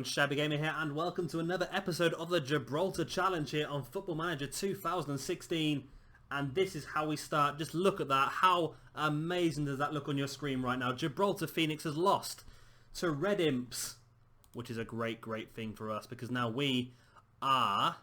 everyone, Shabby Gamer here, and welcome to another episode of the Gibraltar Challenge here on Football Manager 2016. And this is how we start. Just look at that. How amazing does that look on your screen right now? Gibraltar Phoenix has lost to Red Imps, which is a great thing for us because now we are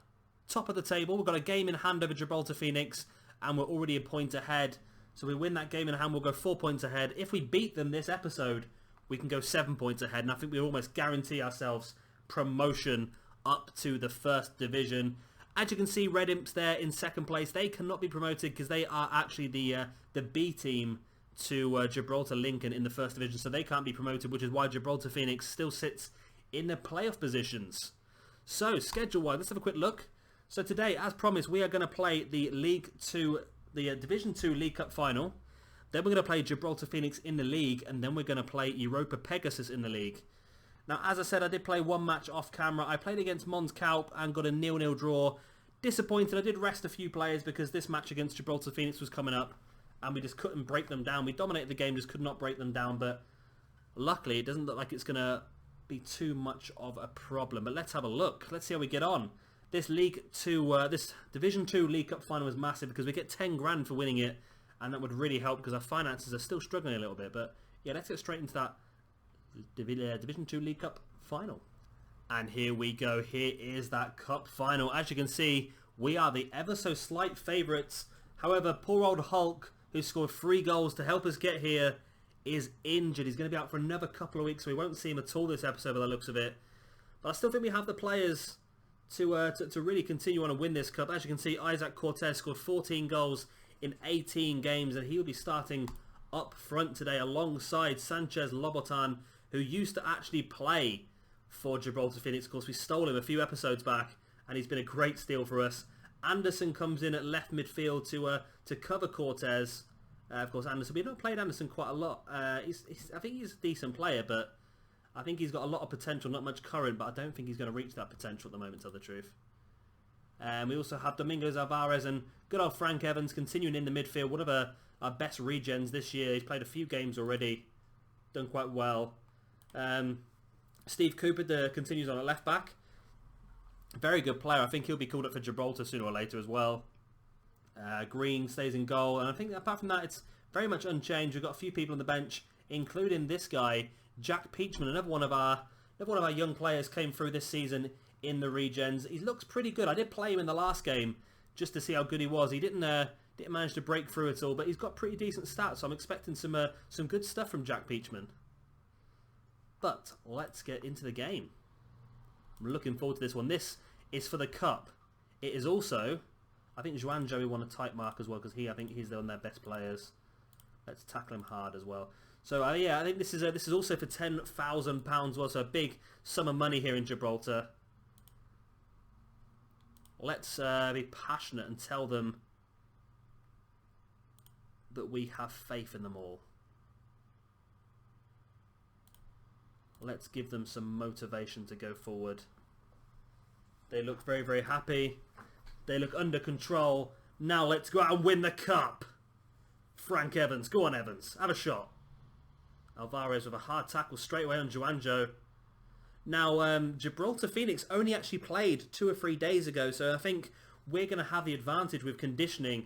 top of the table. We've got a game in hand over Gibraltar Phoenix, and we're already a point ahead. So we win that game in hand, we'll go 4 points ahead. If we beat them this episode, we can go 7 points ahead, and I think we almost guarantee ourselves promotion up to the first division. As you can see, Red Imps there in second place. They cannot be promoted because they are actually the B team to Gibraltar Lincoln in the first division, so they can't be promoted, which is why Gibraltar Phoenix still sits in the playoff positions. So, schedule-wise, let's have a quick look. So today, as promised, we are going to play the Division 2 League Cup final. Then we're going to play Gibraltar Phoenix in the league, and then we're going to play Europa Pegasus in the league. Now, as I said, I did play one match off camera. I played against Mons Kalp and got a 0-0 draw. Disappointed. I did rest a few players because this match against Gibraltar Phoenix was coming up, and we just couldn't break them down. We dominated the game, just could not break them down, but luckily it doesn't look like it's going to be too much of a problem. But let's have a look. Let's see how we get on. This this Division 2 League Cup final was massive because we get 10 grand for winning it, and that would really help because our finances are still struggling a little bit. But yeah, let's get straight into that Division 2 League Cup final. And here we go. Here is that cup final. As you can see, we are the ever so slight favourites. However, poor old Hulk, who scored 3 goals to help us get here, is injured. He's going to be out for another couple of weeks, so we won't see him at all this episode by the looks of it. But I still think we have the players to really continue on and win this cup. As you can see, Isaac Cortez scored 14 goals in 18 games, and he will be starting up front today alongside Sanchez Lobotan, who used to actually play for Gibraltar Phoenix. Of course, we stole him a few episodes back, and he's been a great steal for us. Anderson comes in at left midfield to cover Cortez. Of course, Anderson, we've not played Anderson quite a lot. I think he's a decent player, but I think he's got a lot of potential, not much current, but I don't think he's going to reach that potential at the moment, to tell the truth. We also have Domingos Alvarez and good old Frank Evans continuing in the midfield. One of our best regens this year. He's played a few games already, done quite well. Steve Cooper continues on at left back. Very good player. I think he'll be called up for Gibraltar sooner or later as well. Green stays in goal, and I think apart from that, it's very much unchanged. We've got a few people on the bench, including this guy, Jack Peachman, another one of our young players came through this season in the regens. He looks pretty good. I did play him in the last game just to see how good he was. He didn't manage to break through at all, but he's got pretty decent stats, so I'm expecting some good stuff from Jack Peachman. But let's get into the game. I'm looking forward to this one. This is for the cup. It is also, I think Joan Joey won a tight mark as well because I think he's one of their best players. Let's tackle him hard as well. So yeah, I think this is also for £10,000 well, so a big sum of money here in Gibraltar. Let's be passionate and tell them that we have faith in them all. Let's give them some motivation to go forward. They look very happy. They look under control. Now let's go out and win the cup. Frank Evans. Go on, Evans. Have a shot. Alvarez with a hard tackle straight away on Joanjo. Now, Gibraltar Phoenix only actually played 2 or 3 days ago, so I think we're going to have the advantage with conditioning.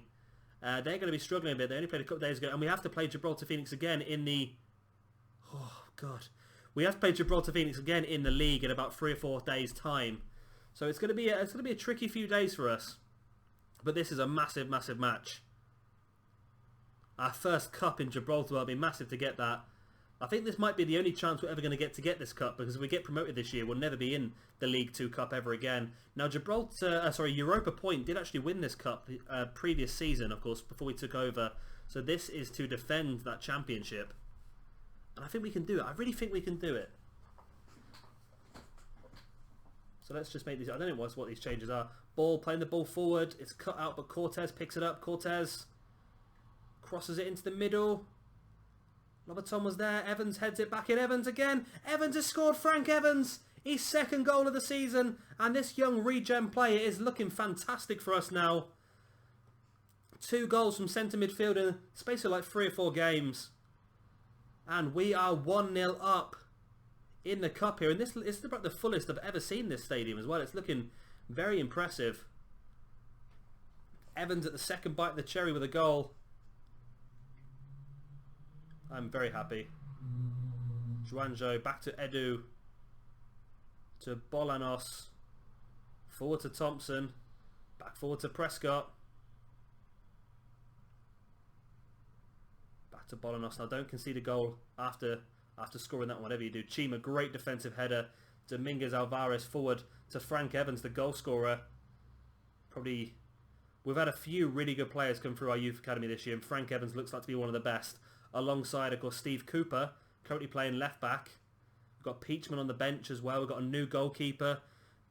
They're going to be struggling a bit. They only played a couple of days ago, and we have to play Gibraltar Phoenix again in the... Oh, God. We have to play Gibraltar Phoenix again in the league in about 3 or 4 days' time. So it's going to be a tricky few days for us. But this is a massive match. Our first cup in Gibraltar will be massive to get that. I think this might be the only chance we're ever going to get this cup, because if we get promoted this year, we'll never be in the League 2 Cup ever again. Now, Europa Point did actually win this cup previous season, of course, before we took over. So this is to defend that championship. And I think we can do it. I really think we can do it. So let's just make these... I don't know what these changes are. Playing the ball forward. It's cut out, but Cortez picks it up. Cortez crosses it into the middle. Lobaton was there. Evans heads it back in. Evans again. Evans has scored. Frank Evans. His second goal of the season. And this young regen player is looking fantastic for us now. 2 goals from centre midfield in the space of like 3 or 4 games. And we are 1-0 up in the cup here. And this is about the fullest I've ever seen this stadium as well. It's looking very impressive. Evans at the second bite of the cherry with a goal. I'm very happy. Juanjo back to Edu. To Bolanos. Forward to Thompson. Back forward to Prescott. Back to Bolanos. Now don't concede a goal after scoring that, whatever you do. Chima, great defensive header. Dominguez Alvarez forward to Frank Evans, the goal scorer. Probably, we've had a few really good players come through our youth academy this year, and Frank Evans looks like to be one of the best. Alongside, of course, Steve Cooper, currently playing left back. We've got Peachman on the bench as well. We've got a new goalkeeper.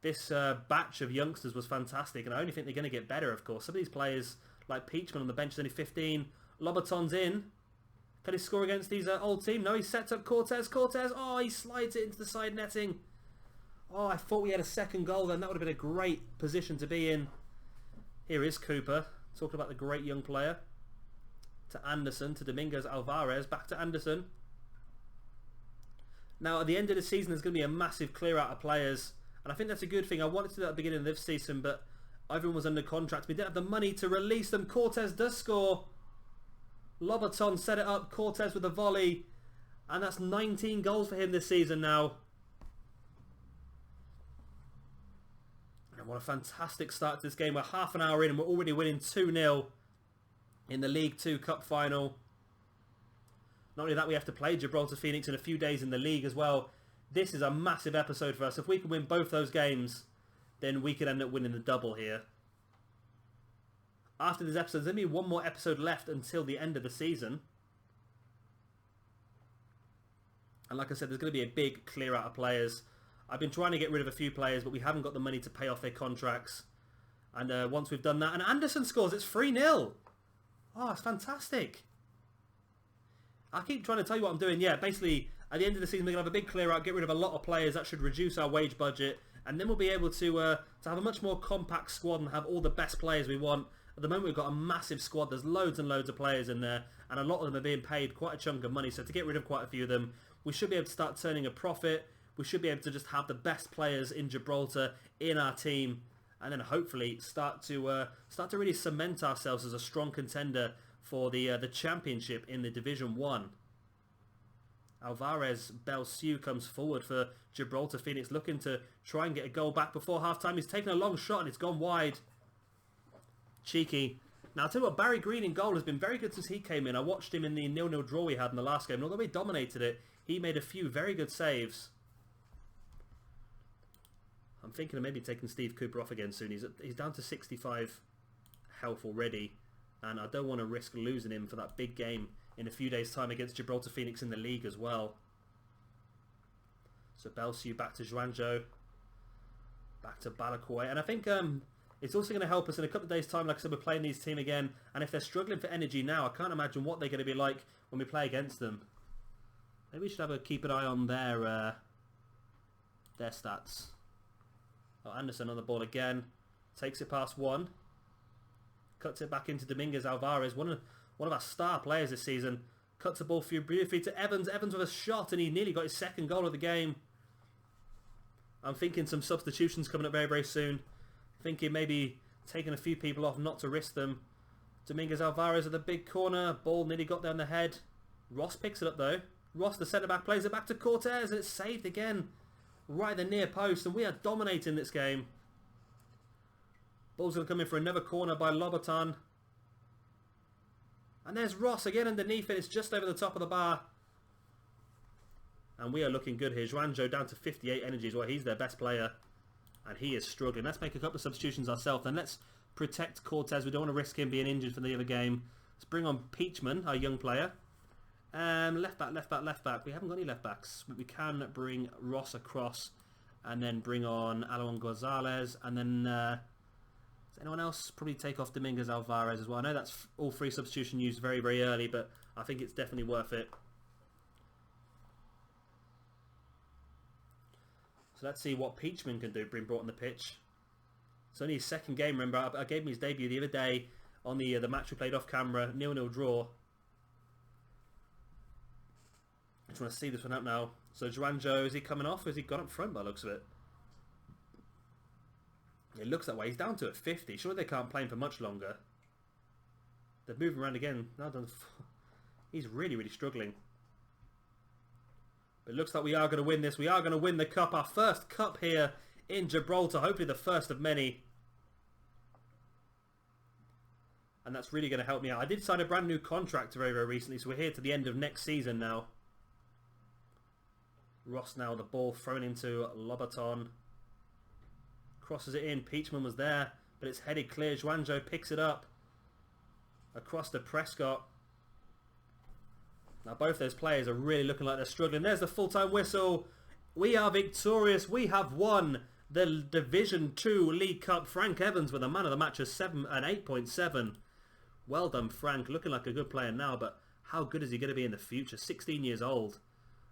This batch of youngsters was fantastic, and I only think they're going to get better, of course. Some of these players, like Peachman on the bench, is only 15. Lobaton's in. Can he score against these old team? No, he sets up Cortez. Cortez, oh, he slides it into the side netting. Oh, I thought we had a second goal then. That would have been a great position to be in. Here is Cooper, talking about the great young player. To Anderson, to Dominguez Alvarez, back to Anderson. Now, at the end of the season, there's going to be a massive clear out of players. And I think that's a good thing. I wanted to do that at the beginning of this season, but everyone was under contract. We didn't have the money to release them. Cortez does score. Lobaton set it up. Cortez with a volley. And that's 19 goals for him this season now. And what a fantastic start to this game. We're half an hour in and we're already winning 2-0 in the League 2 Cup final. Not only that, we have to play Gibraltar Phoenix in a few days in the league as well. This is a massive episode for us. If we can win both those games, then we could end up winning the double here. After this episode, there's only one more episode left until the end of the season. And like I said, there's going to be a big clear out of players. I've been trying to get rid of a few players, but we haven't got the money to pay off their contracts. And once we've done that, and Anderson scores, it's 3-0. Oh, it's fantastic. I keep trying to tell you what I'm doing. Yeah, basically, at the end of the season, we're going to have a big clear out, get rid of a lot of players. That should reduce our wage budget. And then we'll be able to have a much more compact squad and have all the best players we want. At the moment, we've got a massive squad. There's loads and loads of players in there. And a lot of them are being paid quite a chunk of money. So to get rid of quite a few of them, we should be able to start turning a profit. We should be able to just have the best players in Gibraltar in our team. And then hopefully start to really cement ourselves as a strong contender for the championship in the Division 1. Alvarez Belsiu comes forward for Gibraltar Phoenix, looking to try and get a goal back before half-time. He's taken a long shot and it's gone wide. Cheeky. Now, I'll tell you what, Barry Green in goal has been very good since he came in. I watched him in the 0-0 draw we had in the last game. And although he dominated it, he made a few very good saves. I'm thinking of maybe taking Steve Cooper off again soon. He's down to 65 health already. And I don't want to risk losing him for that big game in a few days' time against Gibraltar Phoenix in the league as well. So Belsiu back to Juanjo. Back to Balakoy. And I think it's also going to help us in a couple of days' time. Like I said, we're playing these team again. And if they're struggling for energy now, I can't imagine what they're going to be like when we play against them. Maybe we should keep an eye on their stats. Oh, Anderson on the ball again. Takes it past one. Cuts it back into Dominguez Alvarez. One of our star players this season. Cuts the ball beautifully to Evans. Evans with a shot and he nearly got his second goal of the game. I'm thinking some substitutions coming up very, very soon. Thinking maybe taking a few people off not to risk them. Dominguez Alvarez at the big corner. Ball nearly got down the head. Ross picks it up though. Ross, the centre-back, plays it back to Cortez and it's saved again. Right at the near post, and we are dominating this game. Ball's going to come in for another corner by Lobaton. And there's Ross again underneath it. It's just over the top of the bar. And we are looking good here. Juanjo down to 58 energy as well. He's their best player. And he is struggling. Let's make a couple of substitutions ourselves. Then let's protect Cortez. We don't want to risk him being injured for the other game. Let's bring on Peachman, our young player. Left back, left back, left back. We haven't got any left backs, but we can bring Ross across and then bring on Alon Gonzalez. And then, does anyone else probably take off Dominguez Alvarez as well? I know that's all three substitution used very, very early, but I think it's definitely worth it. So let's see what Peachman can do, being brought on the pitch. It's only his second game, remember. I gave him his debut the other day on the match we played off camera, 0-0 draw. I just want to see this one out now. So Juanjo, is he coming off or has he gone up front by the looks of it? It looks that way. He's down to at 50. Surely they can't play him for much longer. They're moving around again. He's really, really struggling. But it looks like we are going to win this. We are going to win the cup. Our first cup here in Gibraltar. Hopefully the first of many. And that's really going to help me out. I did sign a brand new contract very, very recently. So we're here to the end of next season now. Ross now the ball thrown into Lobaton. Crosses it in. Peachman was there. But it's headed clear. Juanjo picks it up. Across to Prescott. Now both those players are really looking like they're struggling. There's the full-time whistle. We are victorious. We have won the Division 2 League Cup. Frank Evans with a man of the match of 8.7. Well done, Frank. Looking like a good player now, but how good is he going to be in the future? 16 years old.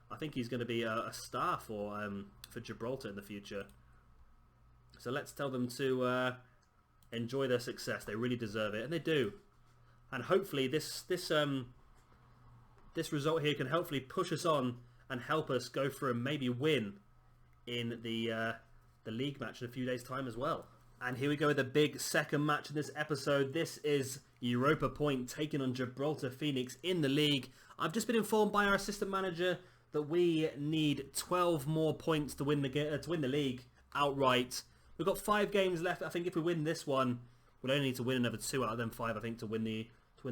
I think he's going to be a star for Gibraltar in the future. So let's tell them to enjoy their success. They really deserve it, and they do. And hopefully this result here can hopefully push us on and help us go through and maybe win in the league match in a few days' time as well. And here we go with the big second match in this episode. This is Europa Point taking on Gibraltar Phoenix in the league. I've just been informed by our assistant manager that we need 12 more points to win the league outright. We've got 5 games left. I think if we win this one, we'll only need to win another 2 out of them 5, I think, to win the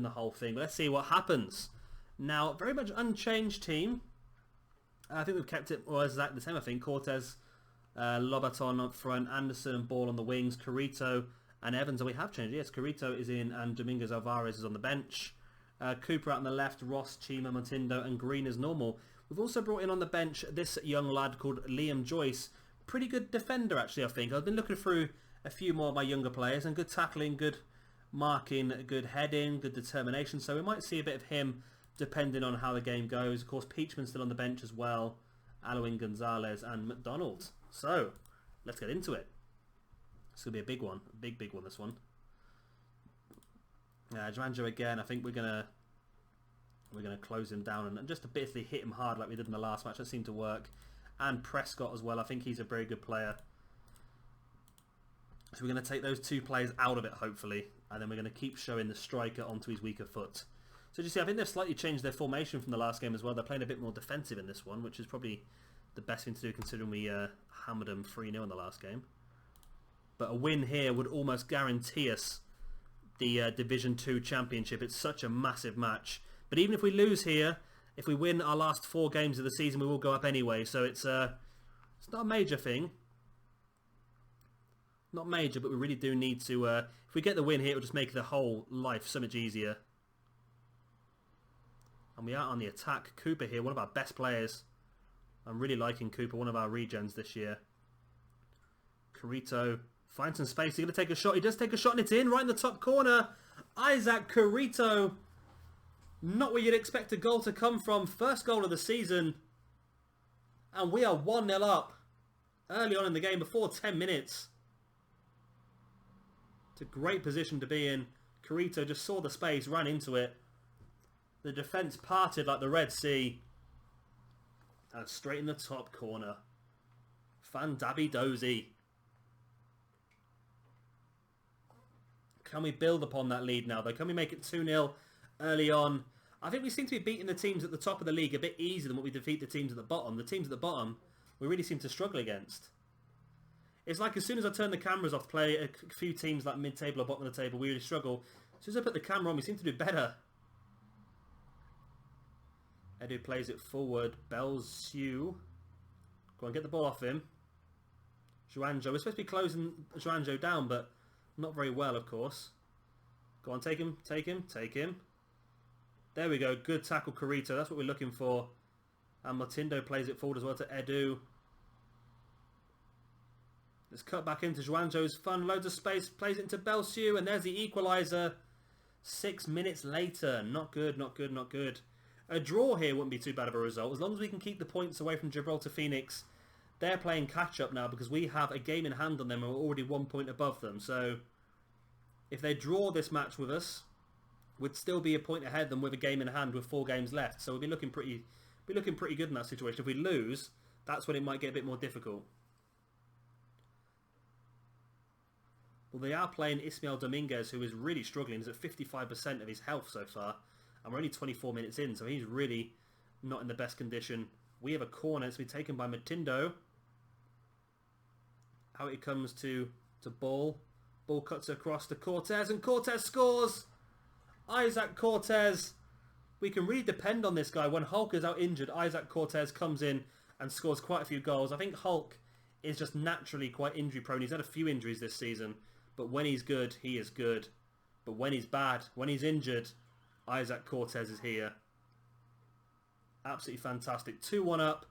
whole thing. But let's see what happens. Now, very much unchanged team. I think we've kept it exactly the same, I think. Cortez, Lobaton up front, Anderson and Ball on the wings, Carrito and Evans. And we have changed. Yes, Carrito is in and Domingos Alvarez is on the bench. Cooper out on the left, Ross, Chima, Montindo and Green as normal. We've also brought in on the bench this young lad called Liam Joyce. Pretty good defender, actually, I think. I've been looking through a few more of my younger players, and good tackling, good marking, good heading, good determination. So we might see a bit of him depending on how the game goes. Of course, Peachman's still on the bench as well. Alwyn Gonzalez and McDonald. So, let's get into it. It's going to be a big one. A big, big one, this one. Juanjo again. I think we're gonna close him down and just a bit hit him hard like we did in the last match. That seemed to work. And Prescott as well. I think he's a very good player. So we're going to take those 2 players out of it, hopefully. And then we're going to keep showing the striker onto his weaker foot. So you see, I think they've slightly changed their formation from the last game as well. They're playing a bit more defensive in this one, which is probably the best thing to do considering we hammered them 3-0 in the last game. But a win here would almost guarantee us the Division 2 championship. It's such a massive match. But even if we lose here, if we win our last 4 games of the season, we will go up anyway. So it's not a major thing. Not major, but we really do need to... if we get the win here, it will just make the whole life so much easier. And we are on the attack. Cooper here, one of our best players. I'm really liking Cooper, one of our regens this year. Carrito finds some space. He's going to take a shot. He does take a shot and it's in right in the top corner. Isaac Carrito. Not where you'd expect a goal to come from. First goal of the season. And we are 1-0 up early on in the game before 10 minutes. It's a great position to be in. Carrito just saw the space, ran into it. The defence parted like the Red Sea. And straight in the top corner. Fandabi Dozy. Can we build upon that lead now though? Can we make it 2-0 early on? I think we seem to be beating the teams at the top of the league a bit easier than what we defeat the teams at the bottom. The teams at the bottom, we really seem to struggle against. It's like as soon as I turn the cameras off to play a few teams like mid-table or bottom of the table, we really struggle. As soon as I put the camera on, we seem to do better. Edu plays it forward. Belsiu. Go on, get the ball off him. Juanjo. We're supposed to be closing Juanjo down, but not very well, of course. Go on, take him, take him, take him. There we go. Good tackle, Carrito. That's what we're looking for. And Motindo plays it forward as well to Edu. Let's cut back into Juanjo's fun. Loads of space. Plays it into Belsiu. And there's the equaliser. 6 minutes later. Not good, not good, not good. A draw here wouldn't be too bad of a result. As long as we can keep the points away from Gibraltar Phoenix. They're playing catch-up now because we have a game in hand on them and we're already 1 point above them. So if they draw this match with us, we'd still be a point ahead of them with a game in hand with 4 games left. So we'll be looking pretty We're looking pretty good in that situation. If we lose, that's when it might get a bit more difficult. Well, they are playing Ismael Dominguez, who is really struggling. He's at 55% of his health so far. And we're only 24 minutes in, so he's really not in the best condition. We have a corner. It's been taken by Matindo. Out it comes to Ball. Ball cuts across to Cortez, and Cortez scores! Isaac Cortez. We can really depend on this guy. When Hulk is out injured, Isaac Cortez comes in and scores quite a few goals. I think Hulk is just naturally quite injury prone. He's had a few injuries this season, but when he's good, he is good. But when he's bad, when he's injured, Isaac Cortez is here. Absolutely fantastic. 2-1 up.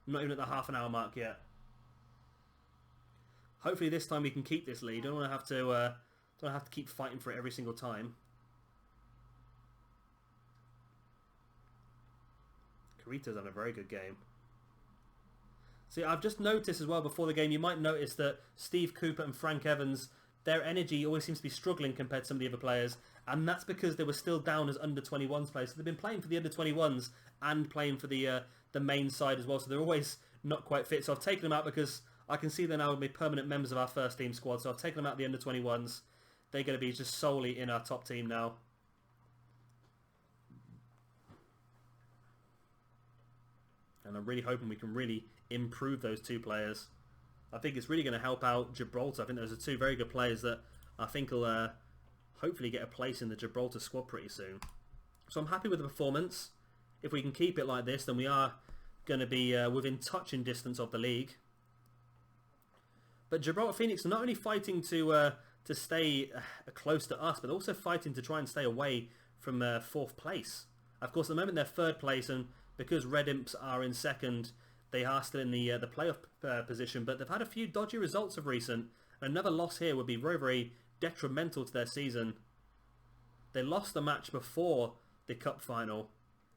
Not even at the half an hour mark yet. Hopefully this time we can keep this lead. Don't want to have to keep fighting for it every single time. Carito's having a very good game. See, I've just noticed as well before the game, you might notice that Steve Cooper and Frank Evans, their energy always seems to be struggling compared to some of the other players, and that's because they were still down as under-21s players. So they've been playing for the under-21s and playing for the main side as well, so they're always not quite fit. So I've taken them out because I can see they're now going to be permanent members of our first team squad, so I've taken them out of the under-21s. They're going to be just solely in our top team now. And I'm really hoping we can really improve those two players. I think it's really going to help out Gibraltar. I think those are two very good players that I think will hopefully get a place in the Gibraltar squad pretty soon. So I'm happy with the performance. If we can keep it like this, then we are going to be within touching distance of the league. But Gibraltar Phoenix are not only fighting to stay close to us, but also fighting to try and stay away from 4th place. Of course, at the moment they're 3rd place, and because Red Imps are in 2nd, they are still in the playoff position. But they've had a few dodgy results of recent. Another loss here would be very, very detrimental to their season. They lost the match before the cup final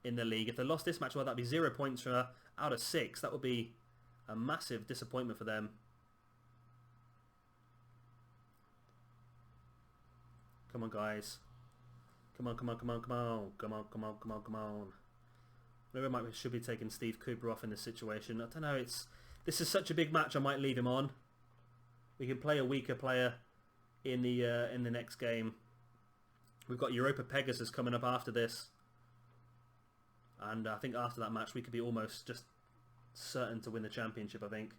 in the league. If they lost this match, well, that'd be 0 points out of 6. That would be a massive disappointment for them. Come on, guys. Come on, come on, come on, come on. Come on, come on, come on, come on. Maybe I should be taking Steve Cooper off in this situation. I don't know. This is such a big match. I might leave him on. We can play a weaker player in the next game. We've got Europa Pegasus coming up after this, and I think after that match we could be almost just certain to win the championship. I think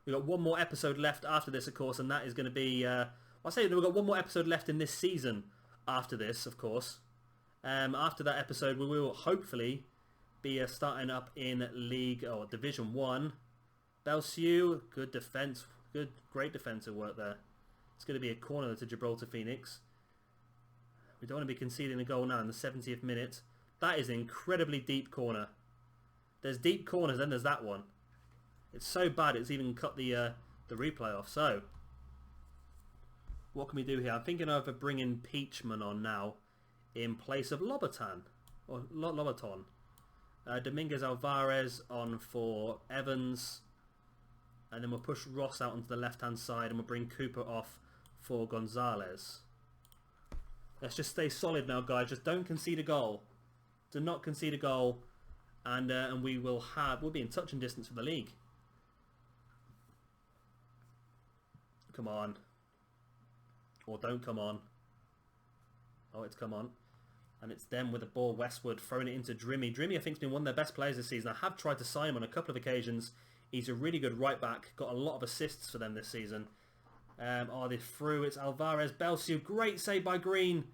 we've got one more episode left after this, of course, and that is going to be. I say we've got one more episode left in this season after this, of course. After that episode, we will hopefully be starting up in League or Division 1. Belsiu, good defence, great defensive work there. It's going to be a corner to Gibraltar Phoenix. We don't want to be conceding a goal now in the 70th minute. That is an incredibly deep corner. There's deep corners, then there's that one. It's so bad it's even cut the replay off. So, what can we do here? I'm thinking of bringing Peachman on now in place of Lobaton. Or Lobaton. Dominguez Alvarez on for Evans. And then we'll push Ross out onto the left-hand side and we'll bring Cooper off for Gonzalez. Let's just stay solid now, guys. Just don't concede a goal. Do not concede a goal. And we'll be in touching distance for the league. Come on. Or don't come on. Oh, it's come on. And it's them with the ball westward, throwing it into Drimmy. Drimmy, I think, has been one of their best players this season. I have tried to sign him on a couple of occasions. He's a really good right back. Got a lot of assists for them this season. They're through. It's Alvarez. Belsiu. Great save by Green.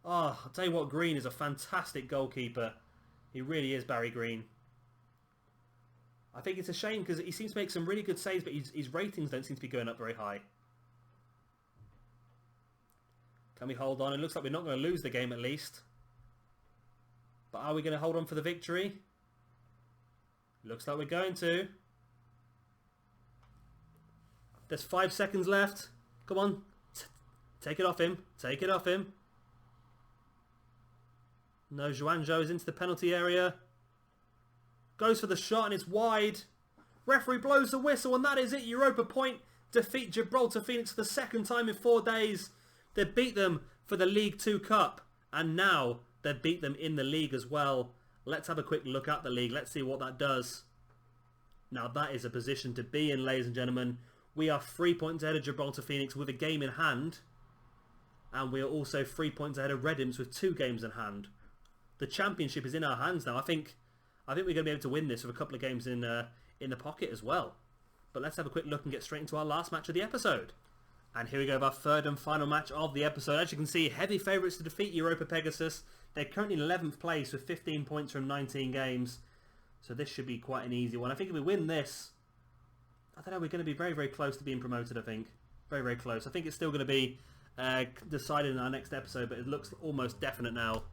Oh, I'll tell you what, Green is a fantastic goalkeeper. He really is, Barry Green. I think it's a shame because he seems to make some really good saves, but his ratings don't seem to be going up very high. Can we hold on? It looks like we're not going to lose the game at least. But are we going to hold on for the victory? Looks like we're going to. There's 5 seconds left. Come on. Take it off him. Take it off him. No, Juanjo is into the penalty area. Goes for the shot and it's wide. Referee blows the whistle and that is it. Europa Point defeat Gibraltar Phoenix for the 2nd time in 4 days. They beat them for the League 2 Cup. And now they beat them in the league as well. Let's have a quick look at the league. Let's see what that does. Now that is a position to be in, ladies and gentlemen. We are 3 points ahead of Gibraltar Phoenix with a game in hand. And we are also 3 points ahead of Redims with 2 games in hand. The championship is in our hands now. I think we're going to be able to win this with a couple of games in the pocket as well. But let's have a quick look and get straight into our last match of the episode. And here we go with our third and final match of the episode. As you can see, heavy favourites to defeat Europa Pegasus. They're currently in 11th place with 15 points from 19 games. So this should be quite an easy one. I think if we win this, I don't know, we're going to be very, very close to being promoted, I think. Very, very close. I think it's still going to be decided in our next episode, but it looks almost definite now.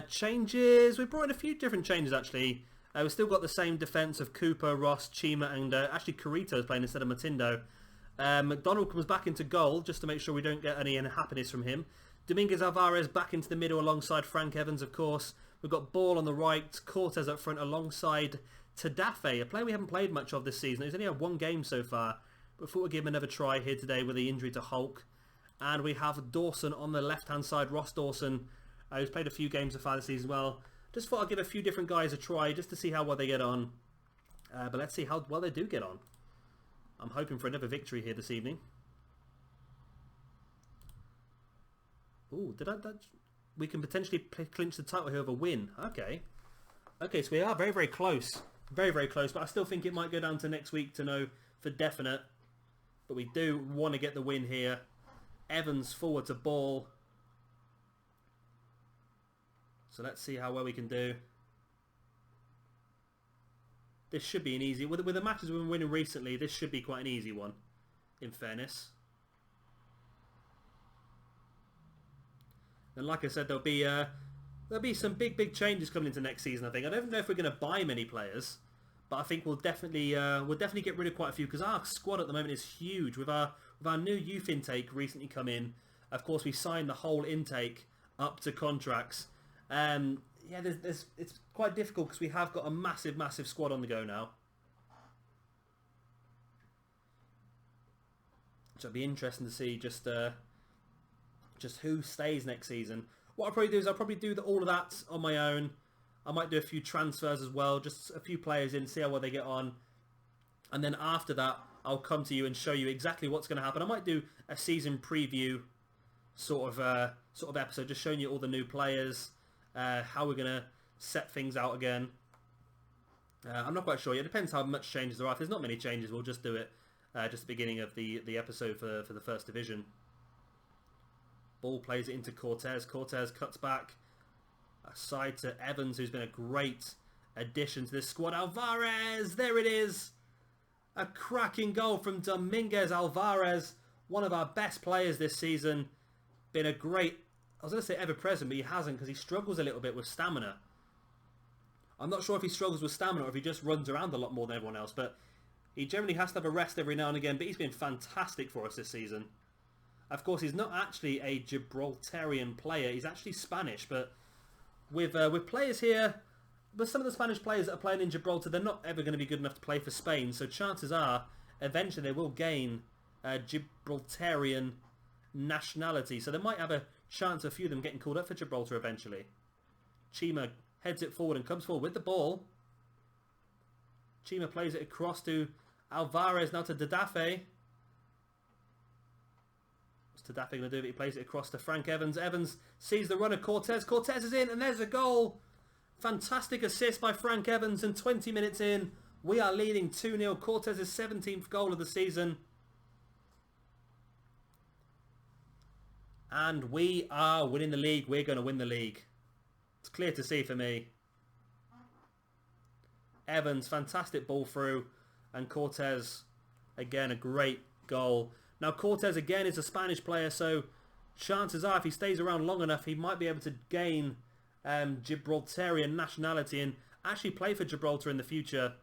Changes. We brought in a few different changes, actually. We've still got the same defence of Cooper, Ross, Chima, and actually Carito's playing instead of Matindo. McDonald comes back into goal, just to make sure we don't get any unhappiness from him. Dominguez Alvarez back into the middle alongside Frank Evans, of course. We've got Ball on the right, Cortez up front alongside Tadafe, a player we haven't played much of this season. He's only had 1 game so far. But thought we'd give him another try here today with the injury to Hulk. And we have Dawson on the left-hand side, Ross Dawson, who's played a few games so far this season as well. Just thought I'd give a few different guys a try just to see how well they get on. But let's see how well they do get on. I'm hoping for another victory here this evening. Ooh, we can potentially clinch the title here with a win. Okay. Okay, so we are very, very close. Very, very close. But I still think it might go down to next week to know for definite. But we do want to get the win here. Evans forward to Ball. So let's see how well we can do. This should be an easy... With the matches we've been winning recently, this should be quite an easy one, in fairness. And like I said, there'll be some big changes coming into next season, I think. I don't know if we're going to buy many players, but I think we'll definitely get rid of quite a few, because our squad at the moment is huge. With our new youth intake recently come in, of course we signed the whole intake up to contracts. Yeah, it's quite difficult because we have got a massive squad on the go now. So it'll be interesting to see just who stays next season. What I'll probably do is I'll probably do all of that on my own. I might do a few transfers as well, just a few players in, see how well they get on. And then after that, I'll come to you and show you exactly what's going to happen. I might do a season preview sort of episode, just showing you all the new players, how we're going to set things out again. I'm not quite sure yet. It depends how much changes there are. If there's not many changes, we'll just do it just the beginning of the episode for the first division. Ball plays it into Cortez. Cortez cuts back. Aside to Evans, who's been a great addition to this squad. Alvarez! There it is! A cracking goal from Dominguez Alvarez. One of our best players this season. Been a great... I was going to say ever-present, but he hasn't, because he struggles a little bit with stamina. I'm not sure if he struggles with stamina or if he just runs around a lot more than everyone else, but he generally has to have a rest every now and again, but he's been fantastic for us this season. Of course, he's not actually a Gibraltarian player. He's actually Spanish, but with players here, but some of the Spanish players that are playing in Gibraltar, they're not ever going to be good enough to play for Spain, so chances are, eventually they will gain Gibraltarian nationality, so they might have a chance of a few of them getting called up for Gibraltar eventually. Chima heads it forward and comes forward with the ball. Chima plays it across to Alvarez, now to Tadafe. What's Tadafe going to do? He plays it across to Frank Evans. Evans sees the runner, Cortez. Cortez is in, and there's a goal. Fantastic assist by Frank Evans, and 20 minutes in, we are leading 2-0. Cortez's 17th goal of the season. And we are winning the league. We're going to win the league. It's clear to see for me. Evans, fantastic ball through. And Cortez, again, a great goal. Now, Cortez, again, is a Spanish player, so chances are, if he stays around long enough, he might be able to gain Gibraltarian nationality and actually play for Gibraltar in the future.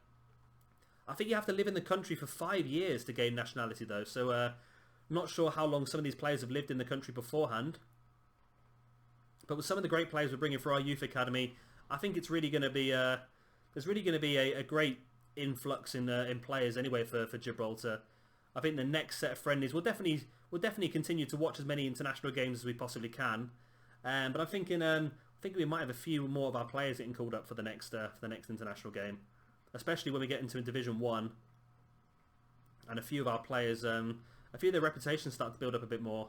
I think you have to live in the country for 5 years to gain nationality, though, so not sure how long some of these players have lived in the country beforehand. But with some of the great players we're bringing for our youth academy, I think it's really going to be there's really going to be a great influx in players anyway for Gibraltar. I think the next set of friendlies we'll definitely continue to watch as many international games as we possibly can. But I'm thinking think we might have a few more of our players getting called up for the next international game, especially when we get into Division 1, and a few of our players, a few of their reputations start to build up a bit more.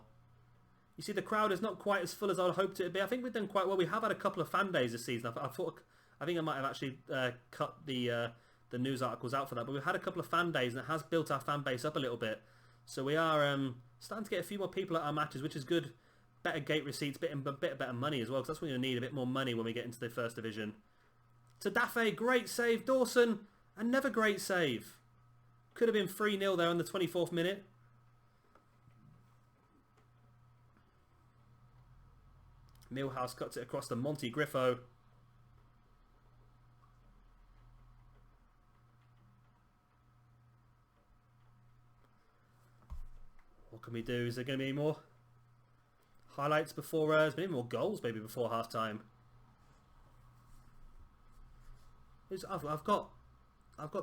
You see, the crowd is not quite as full as I would hoped it would be. I think we've done quite well. We have had a couple of fan days this season. I think I might have actually cut the news articles out for that, but we've had a couple of fan days, and it has built our fan base up a little bit. So we are starting to get a few more people at our matches, which is good. Better gate receipts, a bit better money as well, because that's when you need a bit more money when we get into the First Division. Tadafe, great save. Dawson, another great save. Could have been 3-0 there in the 24th minute. Millhouse cuts it across to Monty Griffo. What can we do? Is there going to be any more highlights before? There's been any more goals maybe before half time. I've got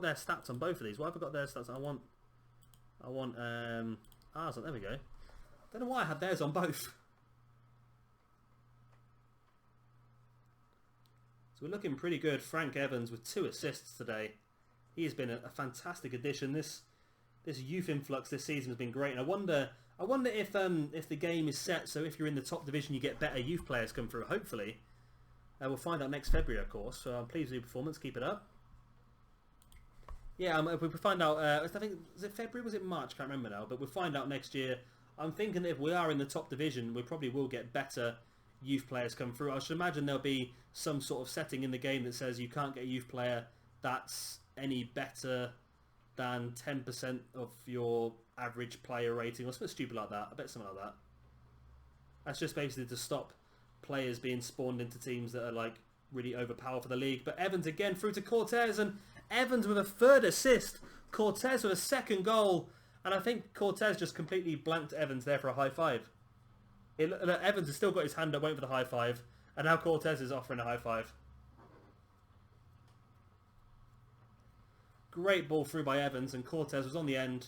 their stats on both of these. Why have I got their stats? I want ours. There we go. Don't know why I had theirs on both. So we're looking pretty good. Frank Evans with 2 assists today. He has been a fantastic addition. This youth influx this season has been great. And I wonder if the game is set so if you're in the top division you get better youth players come through. Hopefully, we'll find out next February, of course. So I'm pleased with your performance. Keep it up. Yeah, if we find out, I think, was it February? Was it March? Can't remember now. But we'll find out next year. I'm thinking that if we are in the top division, we probably will get better youth players come through. I should imagine there'll be some sort of setting in the game that says you can't get a youth player that's any better than 10% of your average player rating or something stupid like that. I bet something like that. That's just basically to stop players being spawned into teams that are like really overpowered for the league. But Evans again through to Cortez, and Evans with a 3rd assist. Cortez with a 2nd goal, and I think Cortez just completely blanked Evans there for a high five. Evans has still got his hand up waiting for the high five, and now Cortez is offering a high five. Great ball through by Evans, and Cortez was on the end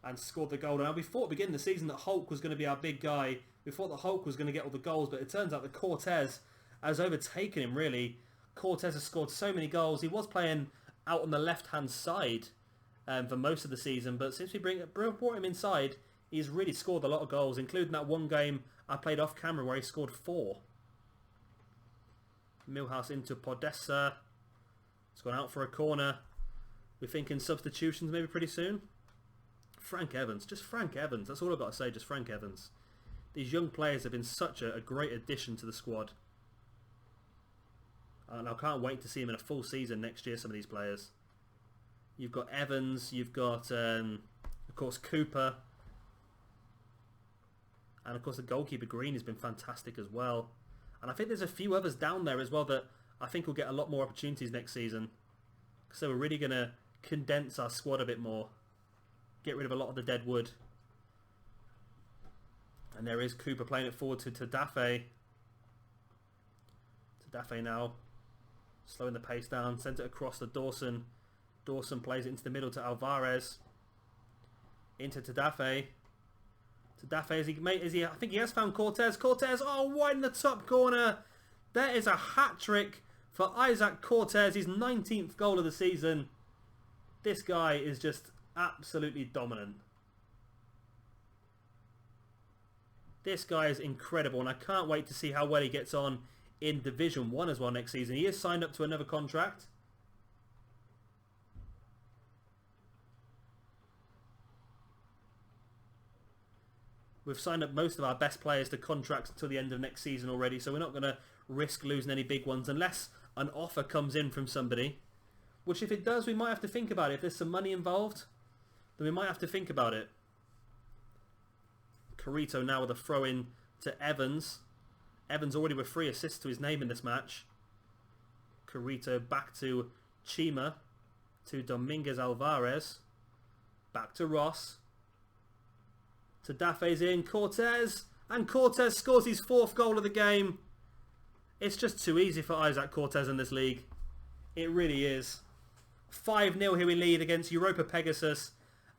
and scored the goal. Now we thought at the beginning of the season that Hulk was going to be our big guy. We thought that Hulk was going to get all the goals, but it turns out that Cortez has overtaken him really. Cortez has scored so many goals. He was playing out on the left-hand side for most of the season, but since we brought him inside, he's really scored a lot of goals, including that one game I played off camera where he scored 4. Millhouse into Podesta. It's gone out for a corner. We're thinking substitutions maybe pretty soon. Frank Evans. Just Frank Evans. That's all I've got to say. Just Frank Evans. These young players have been such a great addition to the squad. And I can't wait to see them in a full season next year, some of these players. You've got Evans. You've got, of course, Cooper. And, of course, the goalkeeper, Green, has been fantastic as well. And I think there's a few others down there as well that I think will get a lot more opportunities next season. So we're really going to condense our squad a bit more. Get rid of a lot of the dead wood. And there is Cooper playing it forward to Tadafe. Tadafe now slowing the pace down. Sent it across to Dawson. Dawson plays it into the middle to Alvarez. Into Tadafe. Tadafe, is he? I think he has found Cortez. Cortez, oh, wide in the top corner. There is a hat-trick for Isaac Cortez, his 19th goal of the season. This guy is just absolutely dominant. This guy is incredible, and I can't wait to see how well he gets on in Division 1 as well next season. He is signed up to another contract. We've signed up most of our best players to contracts until the end of next season already, so we're not going to risk losing any big ones unless an offer comes in from somebody. Which if it does, we might have to think about it. If there's some money involved, then we might have to think about it. Carrito now with a throw-in to Evans. Evans already with 3 assists to his name in this match. Carrito back to Chima. To Dominguez Alvarez. Back to Ross. Tadafe's in. Cortez. And Cortez scores his 4th goal of the game. It's just too easy for Isaac Cortez in this league. It really is. 5-0 here we lead against Europa Pegasus.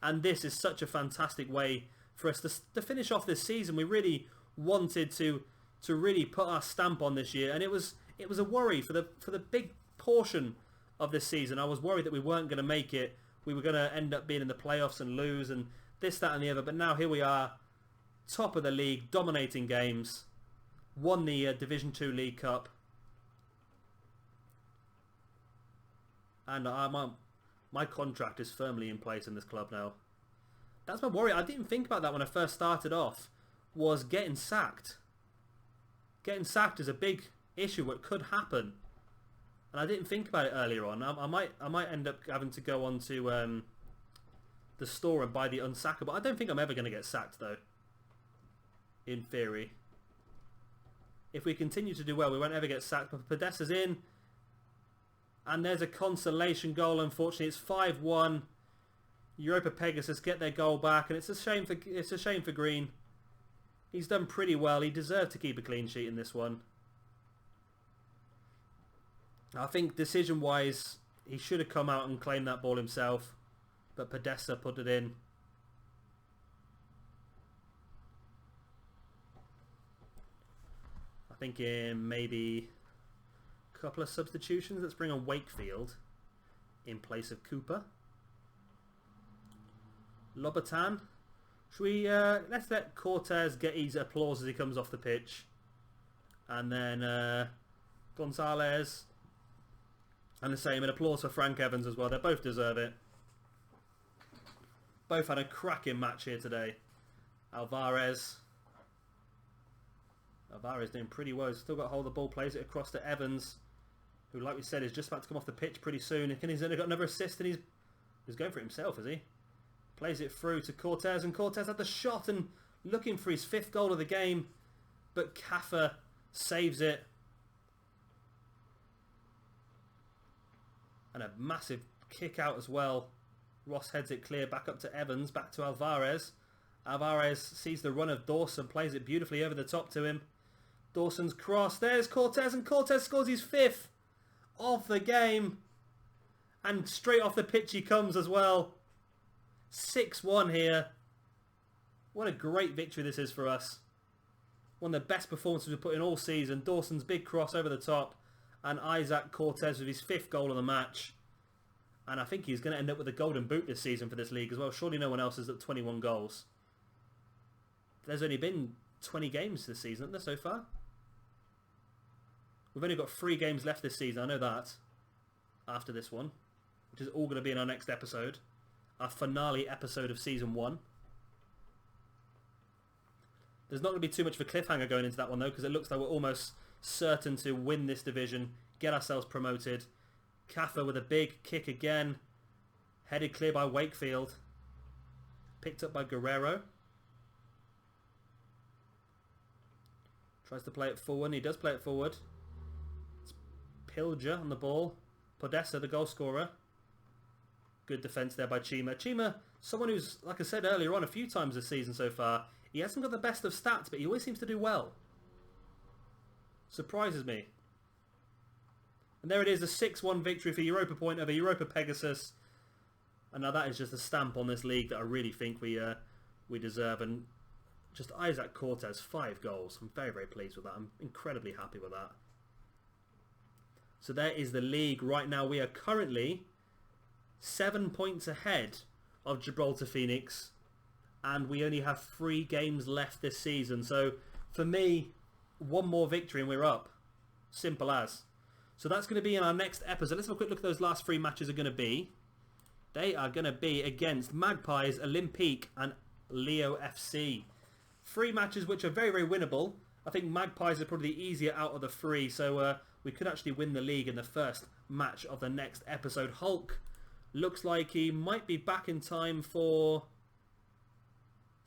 And this is such a fantastic way for us to finish off this season. We really wanted to to really put our stamp on this year, and it was a worry for the big portion of this season. I was worried that we weren't going to make it. We were going to end up being in the playoffs and lose and this, that and the other. But now here we are, top of the league, dominating games. Won the Division 2 League Cup. And my contract is firmly in place in this club now. That's my worry. I didn't think about that when I first started off, was getting sacked. Getting sacked is a big issue. What could happen. And I didn't think about it earlier on. I might end up having to go on to the store and buy the unsackable. I don't think I'm ever going to get sacked though. In theory. If we continue to do well, we won't ever get sacked. But Podesta's in. And there's a consolation goal. Unfortunately, it's 5-1. Europa Pegasus get their goal back, and it's a shame for Green. He's done pretty well. He deserved to keep a clean sheet in this one. I think decision-wise, he should have come out and claimed that ball himself, but Podesta put it in. I think in maybe a couple of substitutions. Let's bring on Wakefield in place of Cooper. Lobaton. Should we, let's let Cortez get his applause as he comes off the pitch. And then Gonzalez. And the same, an applause for Frank Evans as well. They both deserve it. Both had a cracking match here today. Alvarez doing pretty well. He's still got hold of the ball, plays it across to Evans, who, like we said, is just about to come off the pitch pretty soon. And he's only got another assist, and he's going for it himself, is he? Plays it through to Cortez, and Cortez had the shot and looking for his 5th goal of the game, but Kaffa saves it. And a massive kick out as well. Ross heads it clear back up to Evans, back to Alvarez. Alvarez sees the run of Dawson, plays it beautifully over the top to him. Dawson's cross, there's Cortez, and Cortez scores his 5th of the game. And straight off the pitch he comes as well. 6-1 here. What a great victory this is for us. One of the best performances we've put in all season. Dawson's big cross over the top. And Isaac Cortez with his 5th goal of the match. And I think he's going to end up with a golden boot this season for this league as well. Surely no one else has at 21 goals. There's only been 20 games this season, isn't there, so far? We've only got 3 games left this season, I know that. After this one. Which is all going to be in our next episode. Our finale episode of Season 1. There's not going to be too much of a cliffhanger going into that one though, because it looks like we're almost certain to win this division, get ourselves promoted. Kaffa with a big kick again. Headed clear by Wakefield. Picked up by Guerrero. Tries to play it forward, and he does play it forward. It's Pilger on the ball. Podesta, the goal scorer. Good defence there by Chima. Chima, someone who's, like I said earlier on, a few times this season so far, he hasn't got the best of stats, but he always seems to do well. Surprises me. And there it is, a 6-1 victory for Europa Point over Europa Pegasus. And now that is just a stamp on this league that I really think we deserve. And just Isaac Cortez, 5 goals. I'm very, very pleased with that. I'm incredibly happy with that. So there is the league. Right now we are currently 7 points ahead of Gibraltar Phoenix. And we only have 3 games left this season. So for me, 1 more victory and we're up. Simple as. So that's going to be in our next episode. Let's have a quick look at those last 3 matches are going to be. They are going to be against Magpies, Olympique and Leo FC. 3 matches which are very, very winnable. I think Magpies are probably the easier out of the 3. So we could actually win the league in the first match of the next episode. Hulk looks like he might be back in time for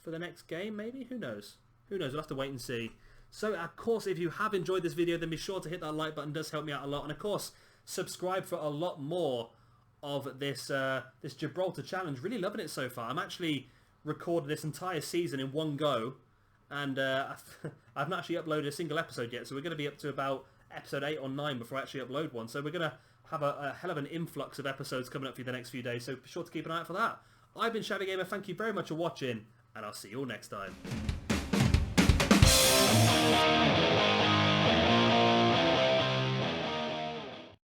the next game, maybe? Who knows? Who knows? We'll have to wait and see. So, of course, if you have enjoyed this video, then be sure to hit that like button. It does help me out a lot. And, of course, subscribe for a lot more of this this Gibraltar challenge. Really loving it so far. I'm actually recorded this entire season in one go. And I've not actually uploaded a single episode yet. So we're going to be up to about episode 8 or 9 before I actually upload one. So we're going to have a hell of an influx of episodes coming up for you the next few days. So be sure to keep an eye out for that. I've been Shabby Gamer. Thank you very much for watching. And I'll see you all next time.